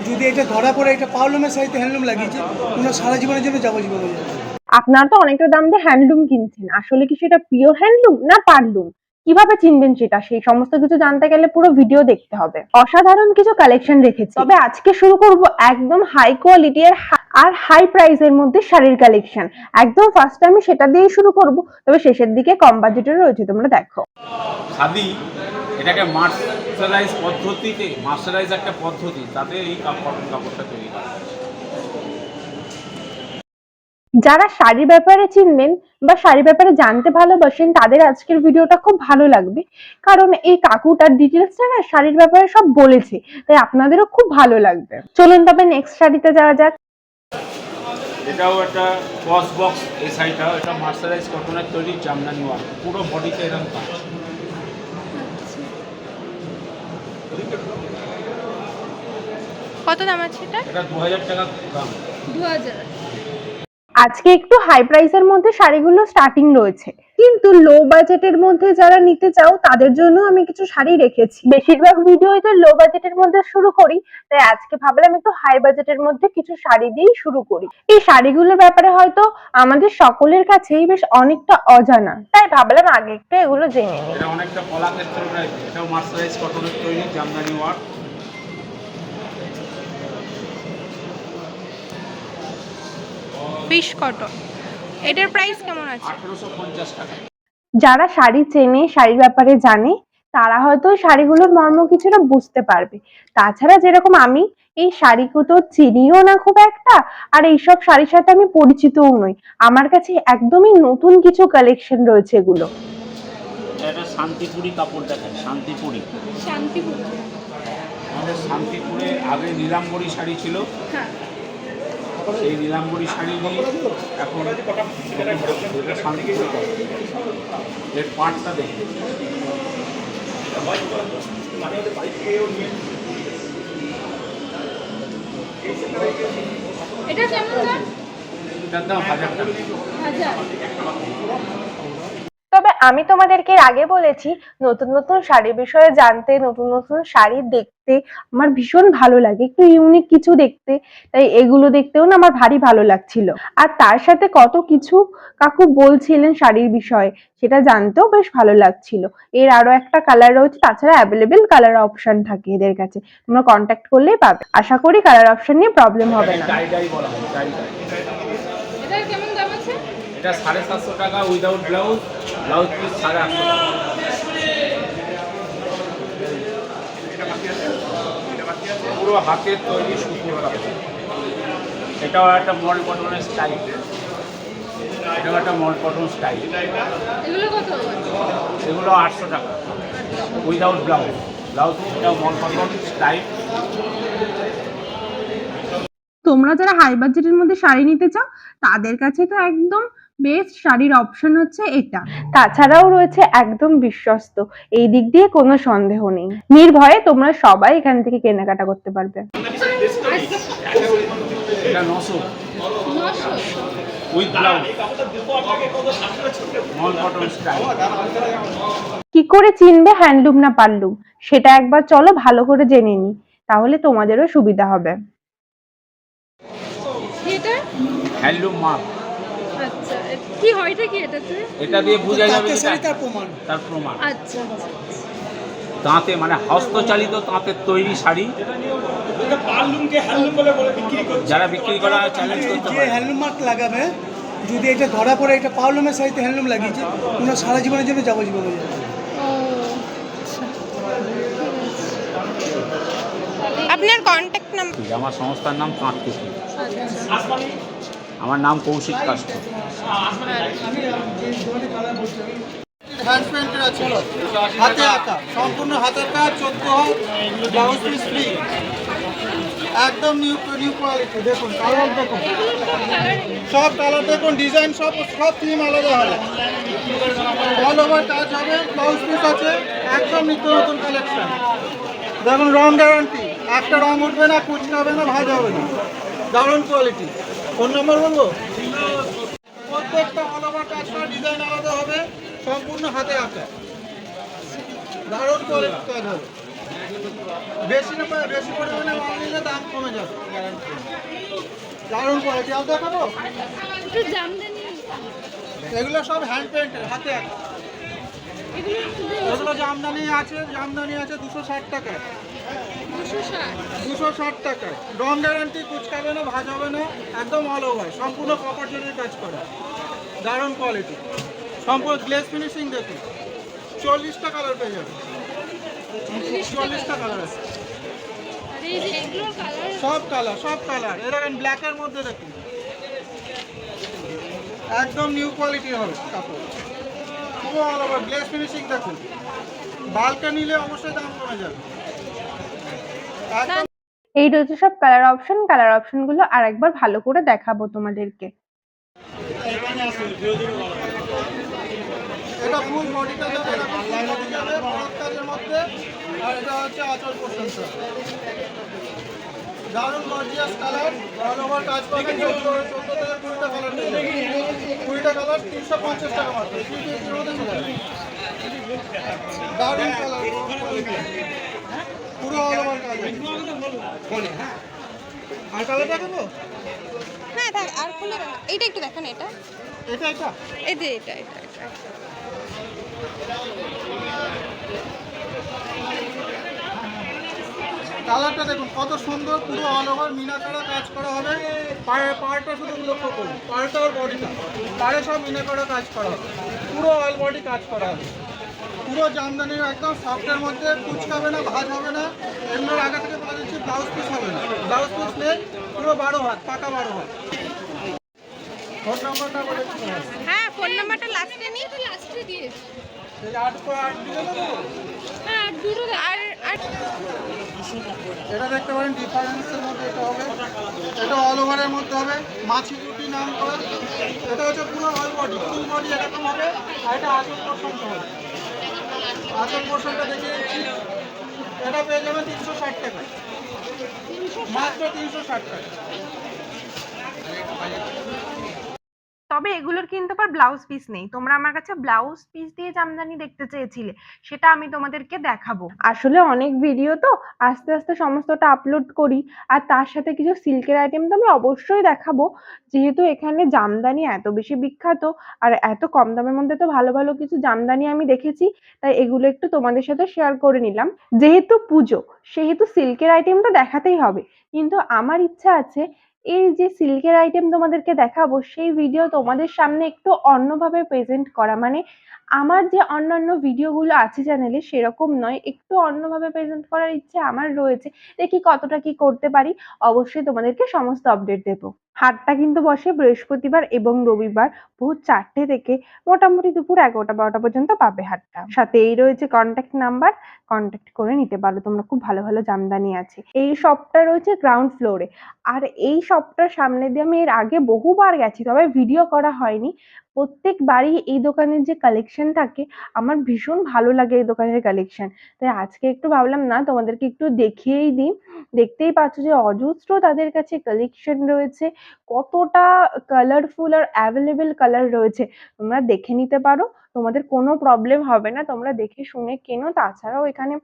যদি এটা ধরা পড়ে এটা পাওলুমের সাথে হ্যান্ডলুম লাগিয়েছে, ওনার সারা জীবনের জন্য যাবজ্জীবন হয়ে যাবে। আপনারা তো অনেকটা দাম দিয়ে হ্যান্ডলুম কিনছেন, আসলে কি সেটা পিওর হ্যান্ডলুম না পারলুম? কিভাবে চিনবেন সেটা? সেই সমস্ত কিছু জানতে গেলে পুরো ভিডিও দেখতে হবে। অসাধারণ কিছু কালেকশন রেখেছি, তবে আজকে শুরু করব একদম হাই কোয়ালিটি আর হাই প্রাইসের মধ্যে শাড়ির কালেকশন। একদম ফার্স্টে আমি সেটা দিয়েই শুরু করব, তবে শেষের দিকে কম বাজেটের রয়েছে, তোমরা দেখো। খাদি এটাকে মার্শালাইজ একটা পদ্ধতি, তাতে এই কাপড়টা তৈরি করা। যারা শাড়ির ব্যাপারে চিনবেন বা শাড়ির ব্যাপারে জানতে ভালোবাসেন তাদের আজকের ভিডিওটা খুব ভালো লাগবে, কারণ এই কাকুটার ডিটেলসটা না শাড়ির ব্যাপারে সব বলেছে, তাই আপনাদেরও খুব ভালো লাগবে। চলুন তবে নেক্সট শাড়িতে যাওয়া যাক। এটাও একটা কস বক্স, এই শাড়িটা এটা মার্শালাইজ কটনের তৈরি জামদানি ওয়ার্ক, পুরো বডিতে এরকম কাজ। কত দাম আছে এটা? এটা 2000 টাকা দাম। 2000। আজকে একটু হাই প্রাইসের মধ্যে শাড়িগুলো স্টার্টিং রয়েছে, কিন্তু লো বাজেটের মধ্যে যারা নিতে চাও তাদের জন্য আমি কিছু শাড়ি রেখেছি। বেশিরভাগ ভিডিওতে লো বাজেটের মধ্যে শুরু করি, তাই আজকে ভাবলাম একটু হাই বাজেটের মধ্যে কিছু শাড়ি দিয়েই শুরু করি। এই শাড়িগুলোর ব্যাপারে হয়তো আমাদের সকলের কাছেই বেশ অনেকটা অজানা, তাই ভাবলাম আগে একটু এগুলো জেনে নিই। এটা অনেকটা কলাক্ষেত্র টাইপ, এটাও মার্শালাইজ কটনের তৈরি জামদানি ওয়ার্ক। ফিশ কটন, এটার প্রাইস কেমন আছে? 1850 টাকা। যারা শাড়ি চেনে, শাড়ির ব্যাপারে জানে, তারা হয়তো শাড়িগুলোর মর্ম কিছুটা বুঝতে পারবে। তাছাড়া যেরকম আমি এই শাড়িগুলো তো চিনিও না খুব একটা, আর এইসব শাড়ির সাথে আমি পরিচিতও নই। আমার কাছে একদমই নতুন কিছু কালেকশন রয়েছে এগুলো। এটা শান্তিপুরি কাপড় দেখায়, শান্তিপুরি। শান্তিপুর। আমাদের শান্তিপুরে আগে নীলাম্বরী শাড়ি ছিল, হ্যাঁ। সেই নীলাম্বরী শাড়ি নিয়ে এখন এটা শান্তিপুরি কাপড়। এর পাটটা দেখি, এটা কেমন দাম? এটার দাম 1000 টাকা। 1000। তবে আমি তোমাদেরকে এর আগে বলেছি, নতুন নতুন শাড়ির বিষয়ে জানতে, নতুন নতুন শাড়ি দেখতে আমার ভীষণ ভালো লাগে, একটু ইউনিক কিছু দেখতে। তাই এগুলো দেখতেও না আমার ভারী ভালো লাগছিল। আর তার সাথে কত কিছু কাকু বলছিলেন শাড়ির বিষয়ে, সেটা জানতেও বেশ ভালো লাগছিল। এর আরো একটা কালার রয়েছে, তাছাড়া অ্যাভেলেবেল কালার অপশন থাকে এদের কাছে, তোমরা কন্ট্যাক্ট করলেই পাবে। আশা করি কালার অপশন নিয়ে প্রবলেম হবে না। টাই ডাই বলা হয়, টাই ডাই। এটার কেমন দাম আছে? এটা 750 টাকা উইদাউট ব্লাউজ, ব্লাউজ পিস 850 টাকা। পুরো হাতের তৈরি সুতির কাপড়। এটাও একটা মল কটনের স্টাইল, এটাও একটা মল কটন স্টাইল। এগুলো কত? এগুলো 800 টাকা উইদাউট ব্লাউজ, ব্লাউজ এটাও মল কটন স্টাইল। তোমরা যারা হাই বাজেটের মধ্যে শাড়ি নিতে চাও তাদের কাছে তো একদম বেস্ট শাড়ির অপশন হচ্ছে এটা। তাছাড়াও রয়েছে একদম বিশ্বস্ত, এই দিক দিয়ে কোনো সন্দেহ নেই। নির্ভয়ে তোমরা সবাই এখান থেকে কেনাকাটা করতে পারবে। এটা 900 900। With blouse, mall cotton style. কি করে চিনবে হ্যান্ডলুম না পারলুম, সেটা একবার চলো ভালো করে জেনে নি, তাহলে তোমাদেরও সুবিধা হবে। এটা? Handloom mark. আচ্ছা, কি হয় এটা? কি এটাতে? এটা দিয়ে বোঝা যাবে তাঁতের যে শাড়ি তার প্রমাণ। তার প্রমাণ। আচ্ছা আচ্ছা। তাঁতে মানে হস্তচালিত তাঁতের তৈরি শাড়ি। যারা বিক্রি করা চ্যালেঞ্জ করতে যে পারে। হ্যান্ডলুম মার্ক লাগাবে, যদি এটা ধরা পড়ে এটা পাওলুমের সাথে হ্যান্ডলুম লাগিয়েছে, ওনার সারা জীবনের জন্য যাবজ্জীবন হয়ে যাবে। ও আচ্ছা, আপনার কন্ট্যাক্ট নাম্বার? আমার সংস্থার নাম তাঁতকুঠি। আচ্ছা। আমার নাম কৌশিক কাস্ট। হ্যান্ড পেন্টের আছে, হাতে আঁকা, সম্পূর্ণ হাতের কাজ, 14 হাত, ব্লাউজ পিস ফ্রি, একদম নিউ কোয়ালিটি। দেখুন কালার, দেখুন সব কালার, দেখুন ডিজাইন, সব থিম আলাদা হবে, অল ওভার কাজ হবে, ব্লাউজ পিস আছে, একদম নিত্য নতুন কালেকশন। দেখুন রং গ্যারান্টি, একটা রং উঠবে না, কুচকে হবে না, ভাজ হবে না, দারুণ কোয়ালিটি। ফোন নম্বর বলবো? প্রত্যেকটা অল ওভার কাজ করা, ডিজাইন আলাদা হবে, সম্পূর্ণ হাতে আঁকা, দারুণ কোয়ালিটি কাজ হবে। বেশি পরিমাণে মাল নিলে দাম কমে কমে যাবে। দারুণ কোয়ালিটি। আর দেখাবো, একটু জামদানি এগুলো সব হ্যান্ড পেন্টের, হাতে আঁকা। এগুলো একটু দে- এগুলো জামদানি আছে 260 টাকা। 260 260 টাকা। রং গ্যারান্টি, কুচকাবে না, ভাজ হবে না, একদম অল ওভার, সম্পূর্ণ কপার জরির কাজ করা, দারুণ কোয়ালিটি, সম্পূর্ণ গ্লেজ ফিনিশিং। দেখুন 40টা কালার পেয়ে যাবে, 40টা কালার আছে, আর এই যে এগুলোর কালার সব কালার। এর ব্ল্যাকের মধ্যে দেখুন, একদম নিউ কোয়ালিটি হবে কাপড়, পুরো অল ওভার গ্লেজ ফিনিশিং। দেখুন বাল্কে নিলে অবশ্যই দাম কমে যাবে একদম। এই রয়েছে সব কালার অপশন গুলো আর একবার ভালো করে দেখাবো তোমাদেরকে। এটা ফুল বডিটা যাবে, এটা ফুল বডি যাবে ভরত কাজের মধ্যে। আর এটা হচ্ছে আঁচল পোর্শনটা, দারুণ গর্জিয়াস কালার, অল ওভার কাজ পাবেন। 14 থেকে 20টা কালার পেয়ে যাবেন, 20টা কালার 350 টাকা মাত্র, 350 এর মধ্যে চলে যাবে। দারুণ কালার, পুরো অল ওভার কাজ। আর কালারটা দেবো, হ্যাঁ থাক, আর খুলে দেন। এইটা একটু দেখেন, এটা এটা এই যে এটা কালারটা দেখুন কত সুন্দর, পুরো অল ওভার মিনাকারা কাজ করা হবে। পাড়টা শুধু লক্ষ্য করুন, পাড়টা আর বডিটা, পাড়ে সব মিনাকারা কাজ করা হবে, পুরো অল বডি কাজ করা হবে, পুরো জামদানির একদম সফটের মধ্যে, কুচকাবে না, ভাজ হবে না। এগুলোর আগে থেকে বলে দিচ্ছি ব্লাউজ পিস হবে না, ব্লাউজ পিস নেই, পুরো 12 হাত, পাকা 12 হাত। ফোন নাম্বারটা বলে দিতে হবে, হ্যাঁ ফোন নাম্বারটা লাস্টে নিয়ে তো লাস্টে দিয়েছি। এই 8 দিলে দেবো। হ্যাঁ আর দুটো আর এটা দেখতে পারেন ডিফারেন্সের মধ্যে, এটা হবে, এটা অল ওভারের মধ্যে হবে, মাছি রুটি নাম করা। এটা হচ্ছে পুরো অল বডি, ফুল বডি এরকম হবে। আর এটা আঁচল পোর্শনটা হবে, আঁচল পোর্শনটা দেখিয়ে দিচ্ছি। এটা পেয়ে যাবেন 360 টাকা, মাত্র 360 টাকা। তবে এগুলোর কিন্তু আবার ব্লাউজ পিস নেই। তোমরা আমার কাছে ব্লাউজ পিস দিয়ে জামদানি দেখতে চেয়েছিলে, সেটা আমি তোমাদেরকে দেখাবো। আসলে অনেক ভিডিও তো আস্তে আস্তে সমস্তটা আপলোড করি, আর তার সাথে কিছু সিল্কের আইটেম তো আমি অবশ্যই দেখাবো। যেহেতু এখানে জামদানি এত বেশি বিখ্যাত আর এত কম দামের মধ্যে তো ভালো ভালো কিছু জামদানি আমি দেখেছি, তাই এগুলো একটু তোমাদের সাথে শেয়ার করে নিলাম। যেহেতু পুজো, সেহেতু সিল্কের আইটেমটা দেখাতেই হবে, কিন্তু আমার ইচ্ছা আছে এই যে সিল্কের আইটেম তোমাদেরকে দেখাবো সেই ভিডিও তোমাদের সামনে একটু অন্যভাবে প্রেজেন্ট করা, মানে আমার যে অন্যান্য ভিডিওগুলো আছে চ্যানেলে সেরকম নয়, একটু অন্যভাবে প্রেজেন্ট করার ইচ্ছে আমার রয়েছে। দেখি কতটা কি করতে পারি, অবশ্যই তোমাদেরকে সমস্ত আপডেট দেবো। হাটটা কিন্তু বসে বৃহস্পতিবার এবং রবিবার ভোর 4টে থেকে মোটামুটি দুপুর 11টা-12টা পর্যন্ত পাবে হাটটা। সাথে এই রয়েছে কন্ট্যাক্ট নাম্বার, কন্ট্যাক্ট করে নিতে পারো তোমরা, খুব ভালো ভালো জামদানি আছে। এই শপটা রয়েছে গ্রাউন্ড ফ্লোরে, আর এই শপটার সামনে দিয়ে আমি এর আগে বহুবার গেছি, তবে ভিডিও করা হয়নি। প্রত্যেকবারই এই দোকানের যে কালেকশন থাকে আমার ভীষণ ভালো লাগে, এই দোকানের কালেকশন। তাই আজকে একটু ভাবলাম না তোমাদেরকে একটু দেখিয়েই দিই। দেখতেই পাচ্ছ যে অজস্র তাদের কাছে কালেকশন রয়েছে, কতটা কালারফুল আর অ্যাভেলেবেল কালার রয়েছে। তোমরা দেখে নিতে পারো, তোমাদের কোনো প্রবলেম হবে না, তোমরা দেখে শুনে কেনো। তাছাড়াও এখানে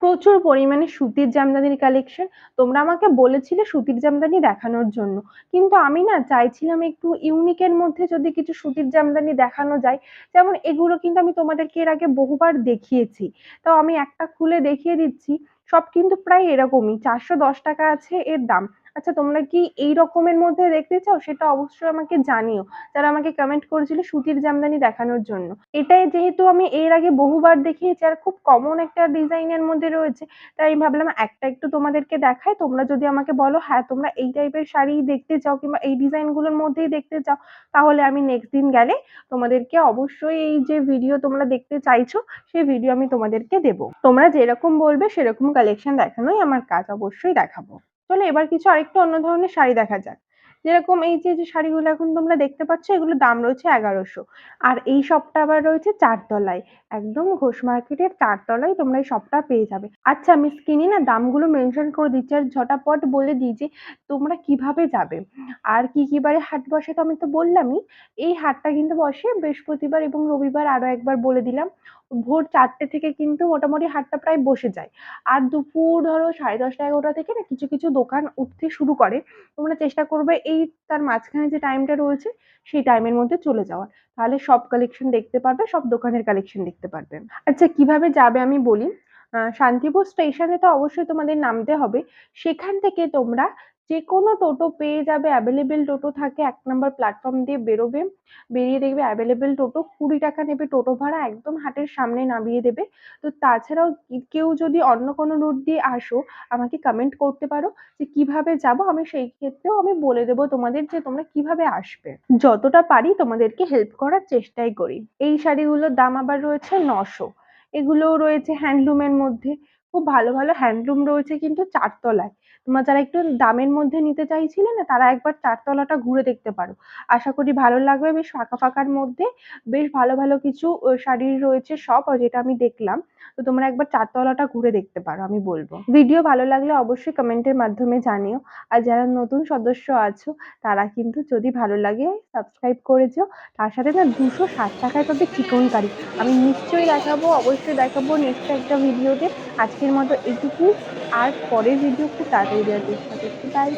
প্রচুর পরিমাণে সুতির জামদানির কালেকশন। তোমরা আমাকে বলেছিলে সুতির জামদানি দেখানোর জন্য, কিন্তু আমি না চাইছিলাম একটু ইউনিকের মধ্যে যদি কিছু সুতির জামদানি দেখানো যায়। যেমন এগুলো কিন্তু আমি তোমাদেরকে এর আগে বহুবার দেখিয়েছি, তো আমি একটা খুলে দেখিয়ে দিচ্ছি। সব কিন্তু প্রায় এরকমই, 410 টাকা আছে এর দাম। আচ্ছা, তোমরা কি এই রকমের মধ্যে দেখতে চাও সেটা অবশ্যই আমাকে জানিও, যারা আমাকে কমেন্ট করেছিল সুতির জামদানি দেখানোর জন্য। এটাই যেহেতু আমি এর আগে বহুবার দেখিয়েছি আর খুব কমন একটা ডিজাইনের মধ্যে রয়েছে, তাই আমি ভাবলাম একটা একটু তোমাদেরকে দেখাই। তোমরা যদি আমাকে বলো হ্যাঁ তোমরা এই টাইপের শাড়ি দেখতে চাও কিংবা এই ডিজাইনগুলোর মধ্যেই দেখতে চাও, তাহলে আমি নেক্সট দিন গেলে তোমাদেরকে অবশ্যই এই যে ভিডিও তোমরা দেখতে চাইছো সেই ভিডিও আমি তোমাদেরকে দেবো। তোমরা যেরকম বলবে সেরকম কালেকশন দেখানোই আমার কাজ, অবশ্যই দেখাবো। চলো এবার কিছু আরেকটু অন্য ধরনের শাড়ি দেখা যাক। যেরকম এই যে যে শাড়িগুলো এখন তোমরা দেখতে পাচ্ছ, এগুলোর দাম রয়েছে 1100। আর এই শপটা আবার রয়েছে 4 তলায়, একদম ঘোষ মার্কেটের 4 তলায় তোমরা এই শপটা পেয়ে যাবে। আচ্ছা, আমি স্ক্রিনে না দামগুলো মেনশন করে দিচ্ছি, আর ঝটাপট বলে দিই যে তোমরা কিভাবে যাবে আর কি কি বারে হাট বসে। তো আমি তো বললামই, এই হাটটা কিন্তু বসে বৃহস্পতিবার এবং রবিবার, আরো একবার বলে দিলাম। ভোর 4টে থেকে কিন্তু মোটামুটি হাটটা প্রায় বসে যায়। আর দুপুর ধরো 10:30-11টা থেকে না কিছু কিছু দোকান উঠতে শুরু করে। তোমরা চেষ্টা করবে এই তার মাঝখানে যে টাইমটা রয়েছে সেই টাইমের মধ্যে চলে যাওয়ার। তাহলে সব কালেকশন দেখতে পারবে, সব দোকানের কালেকশন দেখতে পারবে। আচ্ছা কিভাবে যাবে আমি বলি। শান্তিপুর স্টেশনে তো অবশ্যই তোমাদের নামতে হবে। সেখান থেকে তোমরা যে কোনো টোটো পেয়ে যাবে, অ্যাভেলেবেল টোটো থাকে। 1 নম্বর প্ল্যাটফর্ম দিয়ে বেরোবে, বেরিয়ে দেখবে অ্যাভেলেবেল টোটো, 20 টাকা নেবে টোটো ভাড়া, একদম হাটের সামনে নামিয়ে দেবে। তো তাছাড়াও কেউ যদি অন্য কোনো রুট দিয়ে আসো আমাকে কমেন্ট করতে পারো যে কিভাবে যাব, আমি সেই ক্ষেত্রেও আমি বলে দেবো তোমাদের যে তোমরা কিভাবে আসবে। যতটা পারি তোমাদেরকে হেল্প করার চেষ্টাই করি। এই শাড়িগুলোর দাম আবার রয়েছে 900। এগুলোও রয়েছে হ্যান্ডলুমের মধ্যে। খুব ভালো ভালো হ্যান্ডলুম রয়েছে কিন্তু 4 তলায়। তোমরা যারা একটু দামের মধ্যে নিতে চাইছিলে না তারা একবার 4 তলাটা ঘুরে দেখতে পারো। আশা করি ভালো লাগবে। বেশ ফাঁকা ফাঁকার মধ্যে বেশ ভালো ভালো কিছু শাড়ি রয়েছে সব, যেটা আমি দেখলাম। তো তোমরা একবার 4 তলাটা ঘুরে দেখতে পারো আমি বলবো। ভিডিও ভালো লাগলে অবশ্যই কমেন্টের মাধ্যমে জানিও। আর যারা নতুন সদস্য আছো তারা কিন্তু যদি ভালো লাগে সাবস্ক্রাইব করে যেও। তার সাথে না 260 টাকায় পাবে চিকন কারি। আমি নিশ্চয়ই দেখাবো, অবশ্যই দেখাবো নেক্সট একটা ভিডিওতে। আজকের মতো এইটুকু। আর পরের ভিডিও খুব তাড়াতাড়ি দেওয়ার চেষ্টা করছি। বাই।